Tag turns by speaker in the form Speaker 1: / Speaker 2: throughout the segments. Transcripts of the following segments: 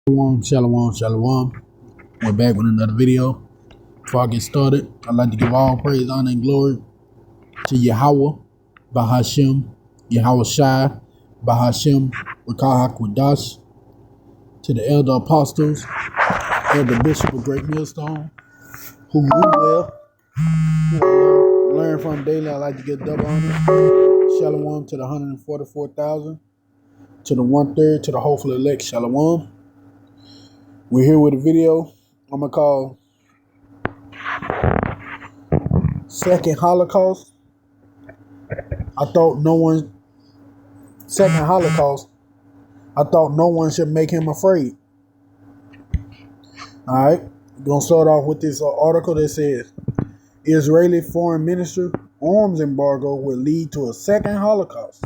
Speaker 1: Shalom, shalom. We're back with another video. Before I get started, I'd like to give all praise, honor, and glory to Yahweh, Bahashem, Yahweh Shai, Bahashem, Rakah HaKodash, to the elder apostles, elder bishop of Great Millstone, who rule well, who I learn from daily. I like to get double honor. Shalom to the 144,000, to the 1/3, to the hopeful elect. Shalom. We're here with a video I'm going to call Second Holocaust. Second Holocaust, I thought no one should make him afraid. Alright, we're going to start off with this article that says, Israeli Foreign Minister arms embargo will lead to a second Holocaust.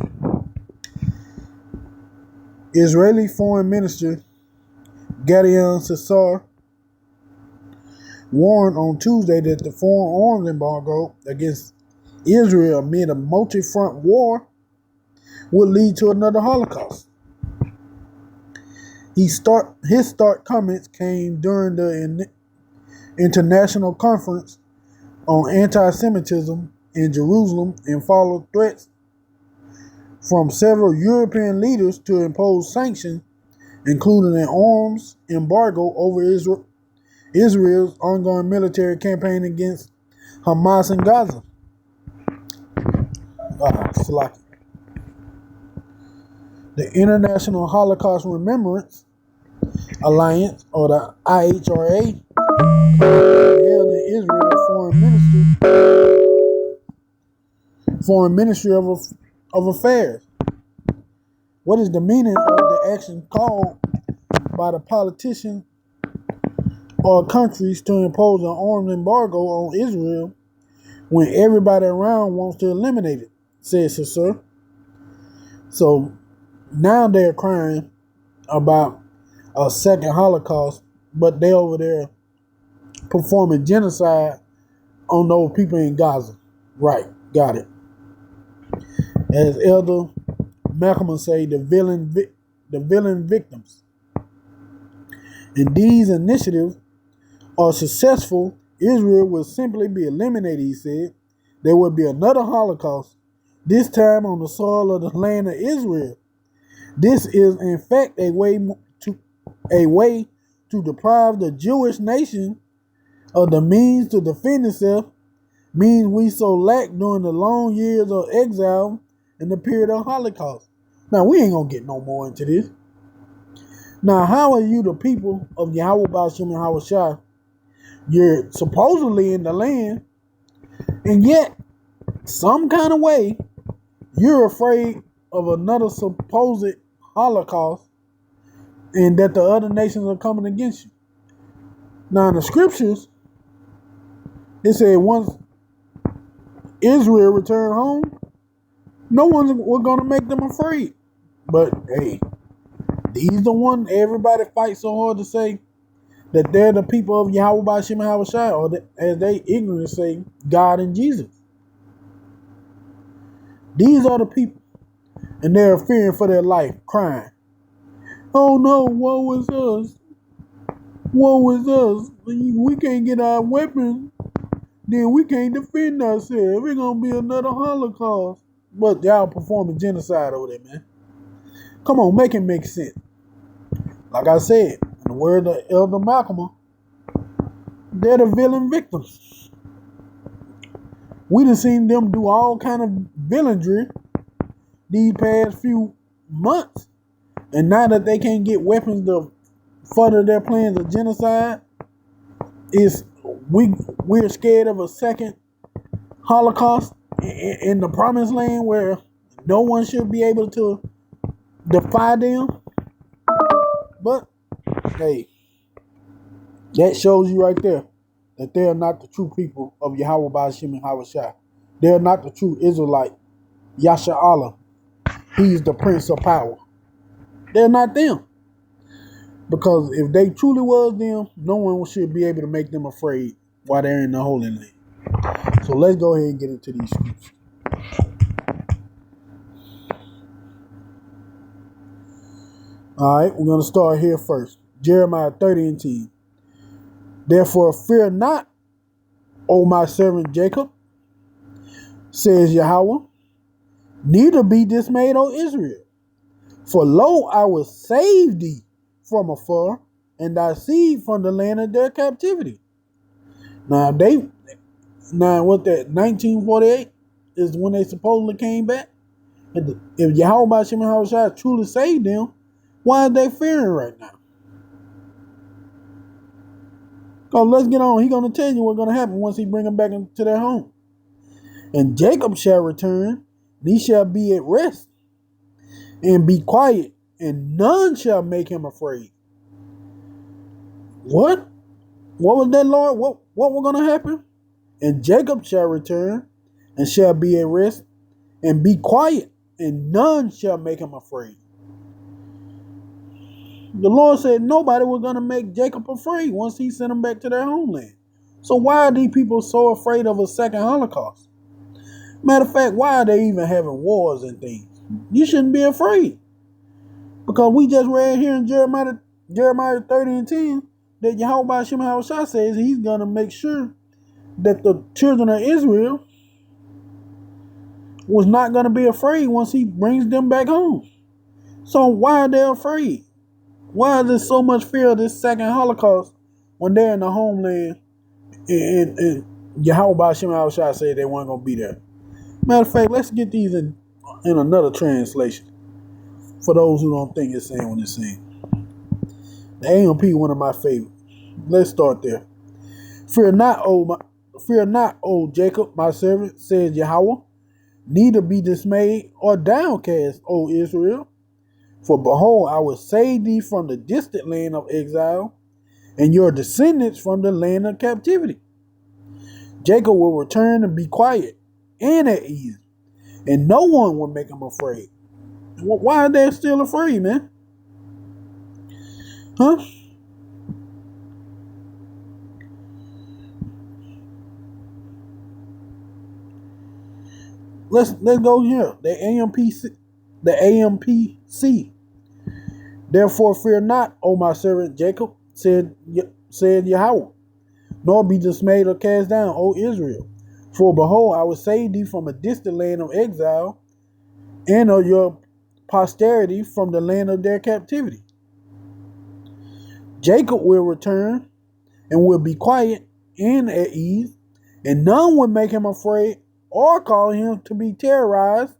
Speaker 1: Israeli Foreign Minister Gideon Sa'ar warned on Tuesday that the foreign arms embargo against Israel amid a multi-front war would lead to another Holocaust. His stark comments came during the International Conference on Anti-Semitism in Jerusalem and followed threats from several European leaders to impose sanctions, including an arms embargo over Israel's ongoing military campaign against Hamas in Gaza. The International Holocaust Remembrance Alliance, or the IHRA, held in Israel Foreign Ministry of Affairs. What is the meaning of the action called by the politicians or countries to impose an arms embargo on Israel when everybody around wants to eliminate it, says Sa'ar. So now they're crying about a second Holocaust, but they over there performing genocide on those people in Gaza. Right, got it. As Elder Malcolm say, the villain victims. And these initiatives are successful, Israel will simply be eliminated, he said. There will be another Holocaust, this time on the soil of the land of Israel. This is, in fact, a way to deprive the Jewish nation of the means to defend itself, means we so lacked during the long years of exile and the period of Holocaust. Now, we ain't going to get no more into this. Now, how are you the people of Yahweh Ba'ashem and Yahweh Shai? You're supposedly in the land, and yet, some kind of way, you're afraid of another supposed Holocaust and that the other nations are coming against you. Now, in the scriptures, it said once Israel returned home, no one was going to make them afraid. But, hey, these the one everybody fights so hard to say that they're the people of Yahweh Ba'ashem and Yahweh Shai, or as they ignorantly say, God and Jesus. These are the people, and they're fearing for their life, crying, oh no, woe is us. Woe is us. We can't get our weapons. Then we can't defend ourselves. It's going to be another Holocaust. But y'all performing genocide over there, man. Come on, make it make sense. Like I said, in the word of Elder Malcolm, they're the villain victims. We done seen them do all kind of villainry these past few months. And now that they can't get weapons to further their plans of genocide, we're scared of a second Holocaust in the promised land where no one should be able to defy them. But, hey, that shows you right there that they are not the true people of Yahweh Ba'ashem and Yahweh Shai. They are not the true Israelite. Yasha Allah, he is the Prince of Power. They're not them. Because if they truly was them, no one should be able to make them afraid while they're in the Holy Land. So let's go ahead and get into these scriptures. All right, we're going to start here first. Jeremiah 30 and 10. Therefore fear not, O my servant Jacob, says Yahweh, neither be dismayed, O Israel. For lo, I will save thee from afar, and thy seed from the land of their captivity. Now what that 1948 is when they supposedly came back. If Yahweh B'Shem Yahushua truly saved them, why are they fearing right now? Because let's get on. He's going to tell you what's going to happen once he bring them back into their home. And Jacob shall return, and he shall be at rest, and be quiet, and none shall make him afraid. What? What was that, Lord? What was going to happen? And Jacob shall return, and shall be at rest, and be quiet, and none shall make him afraid. The Lord said nobody was going to make Jacob afraid once he sent them back to their homeland. So why are these people so afraid of a second Holocaust? Matter of fact, why are they even having wars and things? You shouldn't be afraid. Because we just read here in Jeremiah 30 and 10 that Yahweh B'Shem Yahushua says he's going to make sure that the children of Israel was not going to be afraid once he brings them back home. So why are they afraid? Why is there so much fear of this second Holocaust when they're in the homeland and Yahweh B'Shem Yahushua said they weren't going to be there? Matter of fact, let's get these in another translation for those who don't think it's saying what it's saying. The AMP, one of my favorites. Let's start there. Fear not, O Jacob, my servant, says Yahweh. Neither be dismayed or downcast, O Israel. For behold, I will save thee from the distant land of exile, and your descendants from the land of captivity. Jacob will return and be quiet and at ease, and no one will make him afraid. Why are they still afraid, man? Huh? Let's go here. The AMPC. Therefore fear not, O my servant Jacob, said Yahweh, nor be dismayed or cast down, O Israel. For behold, I will save thee from a distant land of exile, and of your posterity from the land of their captivity. Jacob will return and will be quiet and at ease, and none will make him afraid or cause him to be terrorized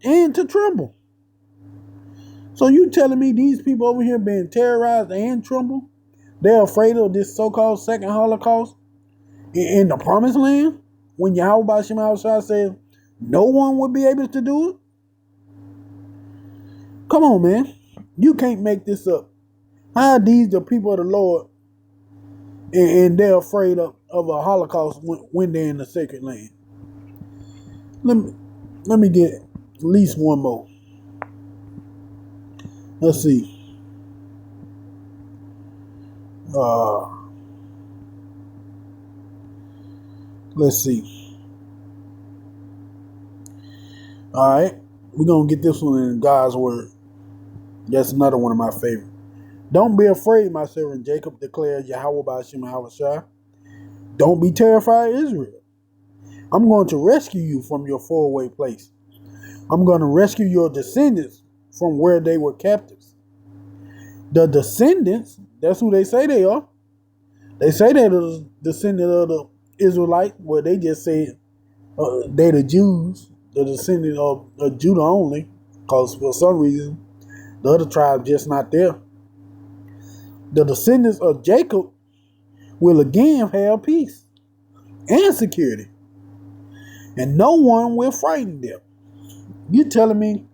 Speaker 1: and to tremble. So you telling me these people over here being terrorized and tremble? They're afraid of this so-called second Holocaust in the promised land? When Yahweh B'Shem Yahushua says no one will be able to do it? Come on, man. You can't make this up. How are these the people of the Lord and they're afraid of a Holocaust when they're in the sacred land? Let me get at least one more. Let's see. Let's see. All right. We're going to get this one in God's word. That's another one of my favorites. Don't be afraid, my servant Jacob, declares Yahweh B'Shem Yahushua. Don't be terrified, Israel. I'm going to rescue you from your faraway place. I'm going to rescue your descendants from where they were captives. The descendants, that's who they say they are. They say they're the descendant of the Israelites, well, they just say they the Jews, the descendant of Judah only, because for some reason the other tribes just not there. The descendants of Jacob will again have peace and security, and no one will frighten them. You telling me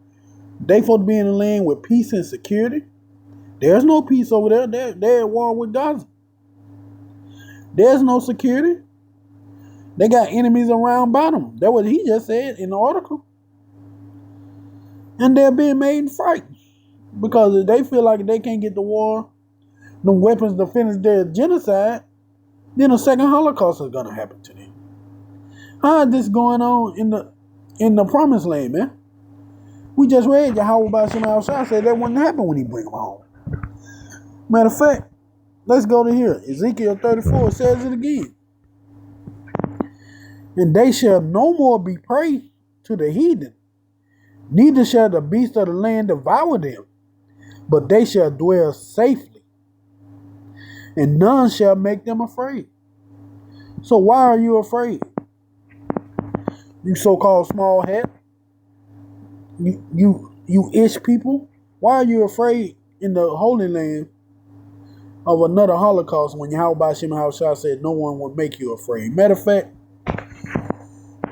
Speaker 1: they supposed to be in a land with peace and security? There's no peace over there. They're at war with Gaza. There's no security. They got enemies around about them. That's what he just said in the article. And they're being made frightened because they feel like if they can't get the war, the weapons to finish their genocide, then a second Holocaust is going to happen to them. How is this going on in the promised land, man? We just read Yahweh B'Shem Yahushua said that wouldn't happen when he bring them home. Matter of fact, let's go to here. Ezekiel 34 says it again. And they shall no more be prey to the heathen, neither shall the beasts of the land devour them, but they shall dwell safely, and none shall make them afraid. So why are you afraid? You so-called small hat, you ish people, why are you afraid in the Holy Land of another Holocaust when Yahweh Shem Shah said no one would make you afraid? Matter of fact,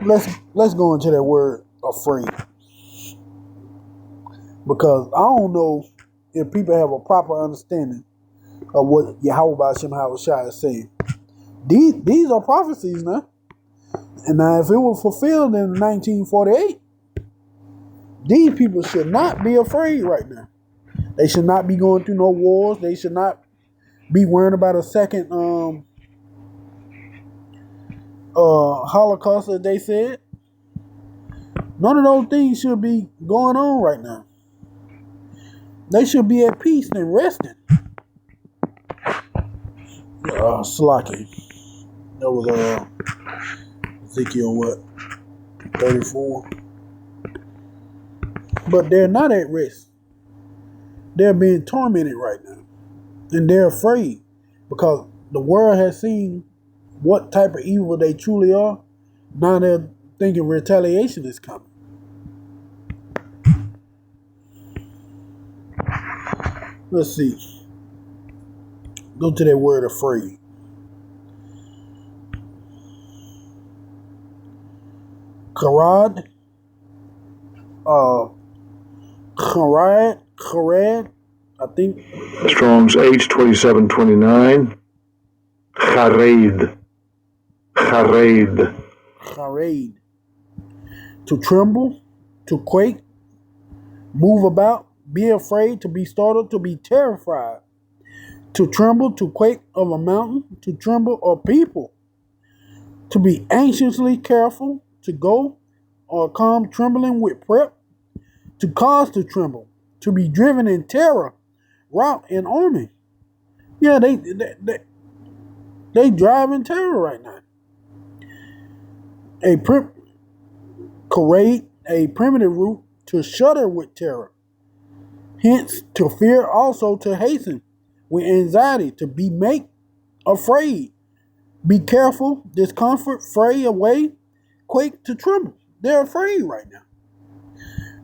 Speaker 1: let's go into that word afraid, because I don't know if people have a proper understanding of what Yahweh Shem Shah is saying. These are prophecies now. And now if it was fulfilled in 1948, these people should not be afraid right now. They should not be going through no wars. They should not be worrying about a second Holocaust, as they said. None of those things should be going on right now. They should be at peace and resting. Slaki. That was Ezekiel what? 34. But they're not at rest. They're being tormented right now. And they're afraid because the world has seen what type of evil they truly are. Now they're thinking retaliation is coming. Let's see. Go to that word afraid. Karad. Charad, I think.
Speaker 2: Strong's H2729. Chared.
Speaker 1: To tremble, to quake, move about, be afraid, to be startled, to be terrified. To tremble, to quake of a mountain, to tremble of people. To be anxiously careful, to go or come trembling with prep. To cause to tremble, to be driven in terror, rout and army. Yeah, they drive in terror right now. A primitive root, to shudder with terror. Hence, to fear also to hasten with anxiety, to be make afraid. Be careful, discomfort, fray away, quake to tremble. They're afraid right now.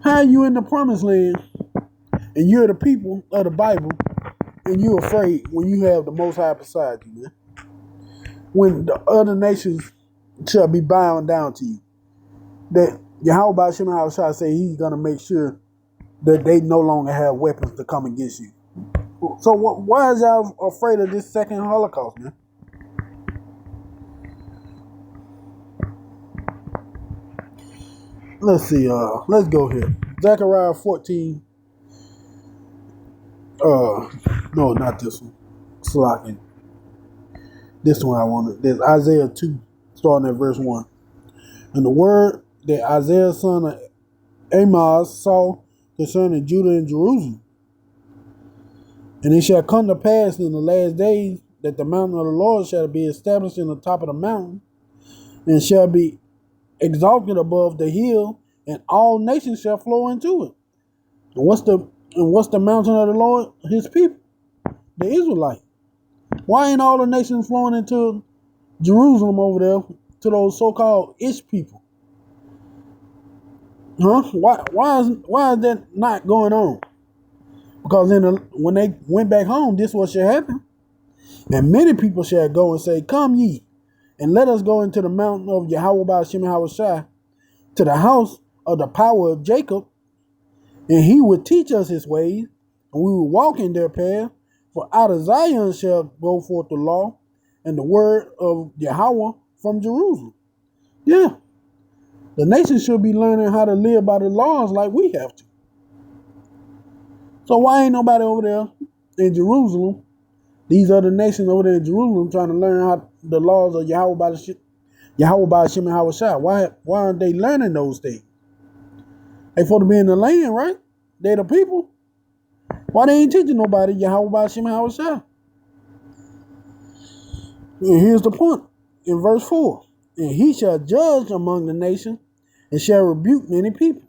Speaker 1: How are you in the promised land and you're the people of the Bible and you're afraid when you have the Most High beside you, man? When the other nations shall be bowing down to you. That Yahweh Shem Shah say he's going to make sure that they no longer have weapons to come against you. So why is y'all afraid of this second Holocaust, man? Let's see, let's go here. Zechariah 14. No, not this one. Slocking. This one I wanted. There's Isaiah 2, starting at verse 1. And the word that Isaiah son of Amoz saw concerning Judah and Jerusalem. And it shall come to pass in the last days that the mountain of the Lord shall be established in the top of the mountain, and shall be exalted above the hill, and all nations shall flow into it. And what's the mountain of the Lord? His people, the Israelites. Why ain't all the nations flowing into Jerusalem over there to those so-called Ish people? Huh? Why is that not going on? Because when they went back home, this what shall happen. And many people shall go and say, "Come ye, and let us go into the mountain of Yahweh Shem Shah, to the house of the power of Jacob, and he will teach us his ways, and we will walk in their path. For out of Zion shall go forth the law, and the word of Yahweh from Jerusalem." Yeah. The nation should be learning how to live by the laws like we have to. So why ain't nobody over there in Jerusalem, these other nations over there in Jerusalem, trying to learn how the laws of Yahweh Shem and Shah? Why aren't they learning those things? They supposed to be in the land, right? They the people. Why they ain't teaching nobody Yahweh Bashim Hawashah? And here's the point. In verse 4, and he shall judge among the nations, and shall rebuke many people.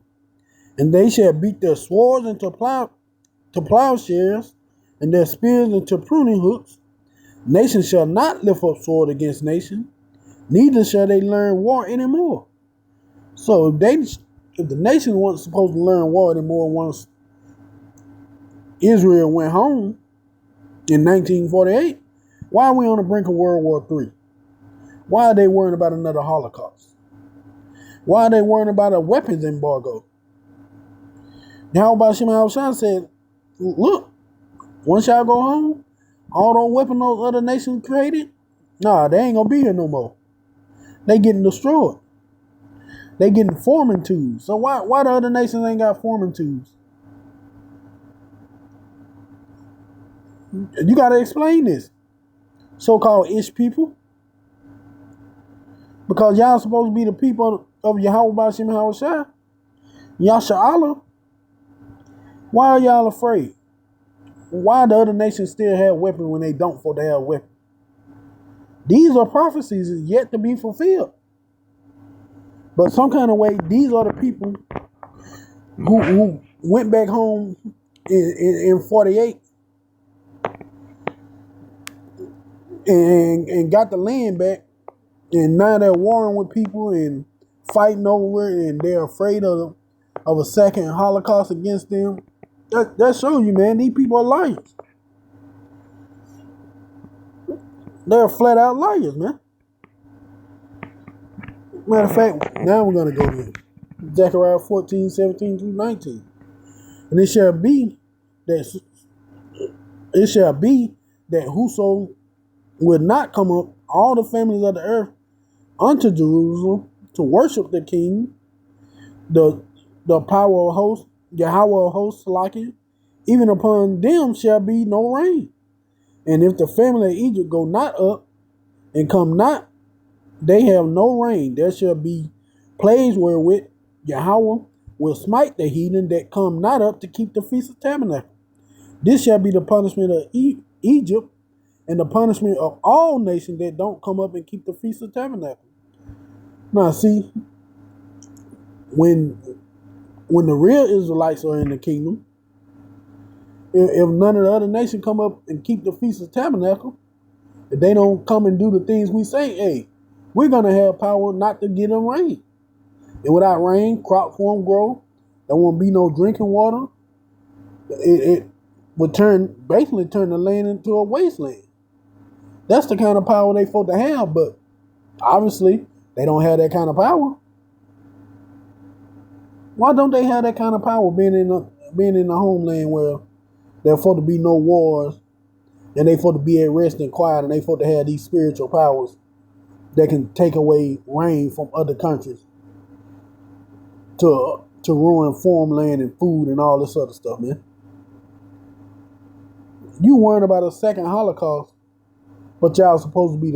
Speaker 1: And they shall beat their swords into plowshares, and their spears into pruning hooks. Nation shall not lift up sword against nation, neither shall they learn war anymore. So if the nation wasn't supposed to learn war anymore once Israel went home in 1948, why are we on the brink of World War III? Why are they worrying about another Holocaust? Why are they worrying about a weapons embargo? Yahweh Shema Shah said, look, once y'all go home, all those weapons those other nations created, nah, they ain't gonna be here no more. They getting destroyed. They getting forming tools. So why the other nations ain't got forming tools? You gotta explain this. So-called Ish people. Because y'all supposed to be the people of Yahweh Bashim Hawashah. Yasha'Allah. Why are y'all afraid? Why the other nations still have weapons when they don't for to have weapons? These are prophecies yet to be fulfilled. But some kind of way, these are the people who went back home in 48 and got the land back, and now they're warring with people and fighting over it, and they're afraid of a second Holocaust against them. That shows you, man, these people are liars. They're flat out liars, man. Matter of fact, now we're going to go to Zechariah 14, 17 through 19. And it shall be that whoso will not come up, all the families of the earth, unto Jerusalem to worship the King, the power of hosts, Yahweh of hosts, Salakia, even upon them shall be no rain. And if the family of Egypt go not up and come not, they have no rain. There shall be plagues wherewith Yahweh will smite the heathen that come not up to keep the Feast of Tabernacles. This shall be the punishment of Egypt and the punishment of all nations that don't come up and keep the Feast of Tabernacles. Now see, when the real Israelites are in the kingdom, if none of the other nations come up and keep the Feast of Tabernacle, if they don't come and do the things we say, hey, we're going to have power not to get them rain. And without rain, crops won't grow. There won't be no drinking water. It would basically turn the land into a wasteland. That's the kind of power they supposed to have, but obviously they don't have that kind of power. Why don't they have that kind of power being in the homeland where there's supposed to be no wars and they supposed to be at rest and quiet, and they supposed to have these spiritual powers that can take away rain from other countries to ruin farmland and food and all this other stuff, man. You worrying about a second Holocaust, but y'all supposed to be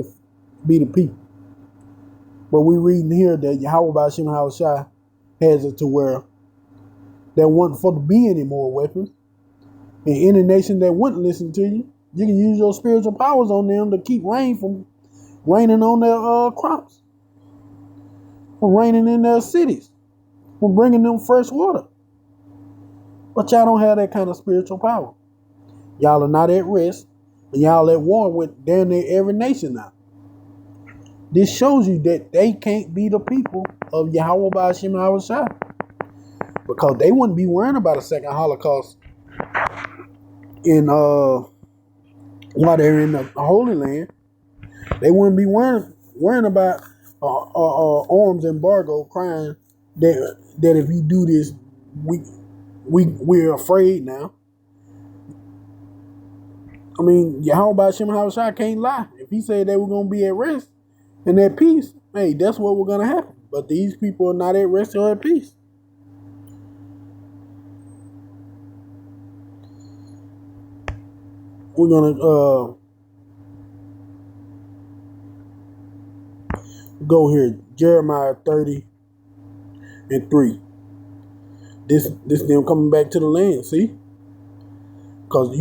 Speaker 1: the people. But we reading here that Yahweh Bashim Hawashah has it to where there wasn't supposed to be any more weapons. And any nation that wouldn't listen to you, you can use your spiritual powers on them to keep rain from raining on their crops, from raining in their cities, from bringing them fresh water. But y'all don't have that kind of spiritual power. Y'all are not at rest, and y'all at war with damn near every nation now. This shows you that they can't be the people of Yahweh Bashim Hawashah, because they wouldn't be worrying about a second Holocaust while they're in the Holy Land. They wouldn't be worrying about arms embargo, crying that if you do this, we're afraid now. I mean, Yahweh Bashim Hawashah can't lie. If he said they were going to be at rest and at peace, hey, that's what we're going to happen. But these people are not at rest or at peace. We're going to go here. Jeremiah 30:3. This them coming back to the land, see? Because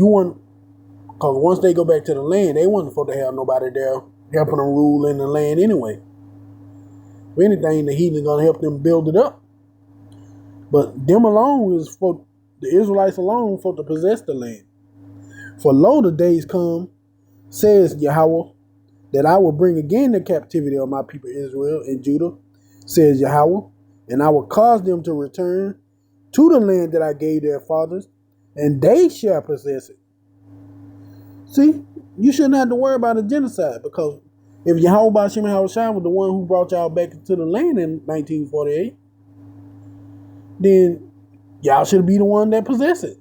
Speaker 1: once they go back to the land, they wasn't supposed to have nobody there helping them rule in the land anyway. If anything, the heathen gonna help them build it up. But them alone is for the Israelites alone for to possess the land. For lo, the days come, says Yahweh, that I will bring again the captivity of my people Israel and Judah, says Yahweh, and I will cause them to return to the land that I gave their fathers, and they shall possess it. See, you shouldn't have to worry about a genocide, because if Yahweh Ba'ashem Yahushua was the one who brought y'all back into the land in 1948, then y'all should be the one that possess it.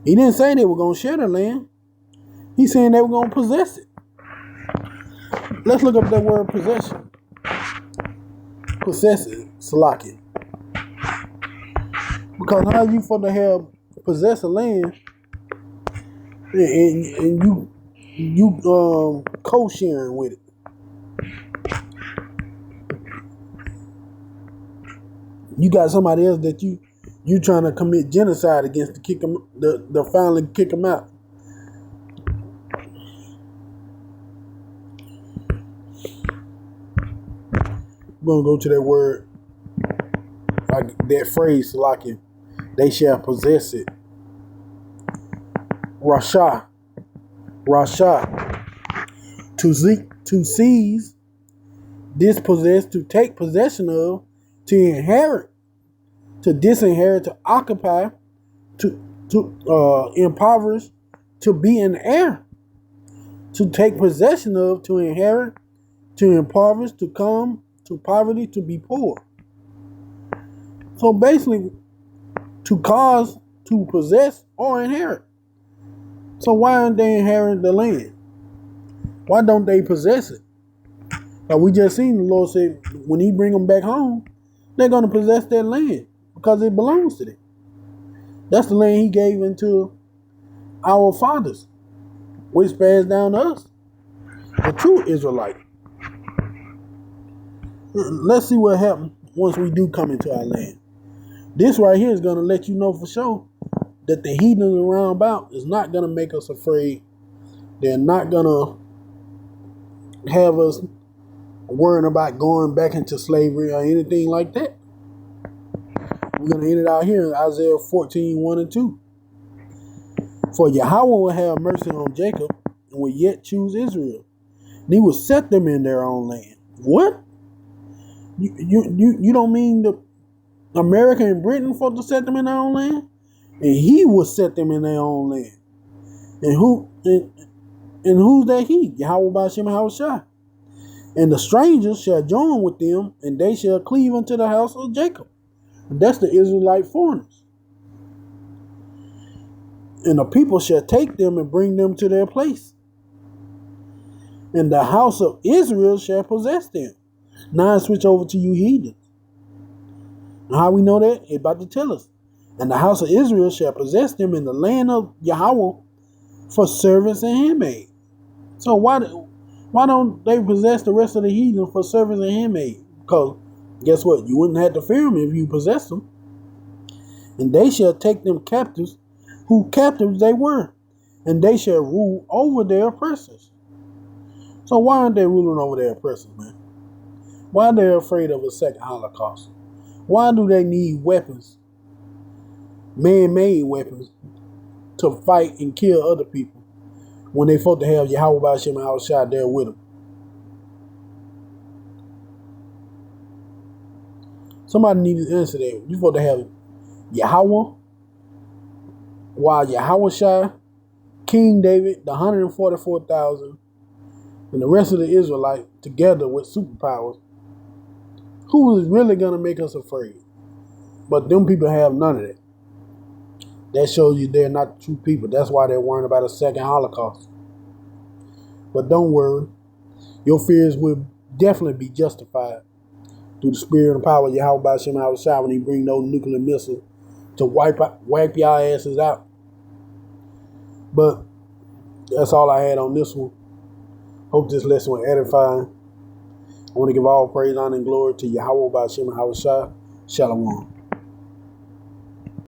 Speaker 1: He didn't say they were going to share the land. He's saying they were going to possess it. Let's look up that word possession. Possess it, Salaki. Because how you for to have possess a land and you co-sharing with it? You got somebody else that you trying to commit genocide against to kick them, the finally kick them out. I'm gonna go to that word, like that phrase, Salaki. They shall possess it. Rasha, to seize, dispossess, to take possession of, to inherit, to disinherit, to occupy, to impoverish, to be an heir, to take possession of, to inherit, to impoverish, to come to poverty, to be poor. So basically, to cause, to possess, or inherit. So why aren't they inheriting the land? Why don't they possess it? Like we just seen the Lord say, when he bring them back home, they're going to possess that land because it belongs to them. That's the land he gave into our fathers, which passed down to us, the true Israelite. Let's see what happens once we do come into our land. This right here is going to let you know for sure that the heathens around about is not going to make us afraid. They're not going to have us worrying about going back into slavery or anything like that. We're going to end it out here in Isaiah 14:1-2. For Yahweh will have mercy on Jacob and will yet choose Israel. And he will set them in their own land. What? You don't mean the America and Britain for to set them in their own land? And he will set them in their own land. And who's that he? Yahweh Ba'ashem Yahushua. And the strangers shall join with them, and they shall cleave unto the house of Jacob. And that's the Israelite foreigners. And the people shall take them and bring them to their place. And the house of Israel shall possess them. Now I switch over to you heathens. And how we know that? It's about to tell us. And the house of Israel shall possess them in the land of Yahweh for servants and handmaid. So why don't they possess the rest of the heathen for servants and handmaid? Because guess what? You wouldn't have to fear them if you possess them. And they shall take them captives, who captives they were, and they shall rule over their oppressors. So why aren't they ruling over their oppressors, man? Why are they afraid of a second Holocaust? Why do they need weapons, man-made weapons, to fight and kill other people when they supposed to have Yahweh Ba'ashem Yahushua there with them? Somebody needs to answer that. You're supposed to have Yahweh, while Yahushua, King David, the 144,000, and the rest of the Israelites together with superpowers. Who is really going to make us afraid? But them people have none of that. That shows you they're not true people. That's why they're worrying about a second Holocaust. But don't worry. Your fears will definitely be justified through the spirit and power of Yahweh Ba'ashem Yahushua when he bring those nuclear missiles to wipe your asses out. But that's all I had on this one. Hope this lesson was edifying. I want to give all praise, honor, and glory to Yahweh Ba'ashem Yahushua. Shalom.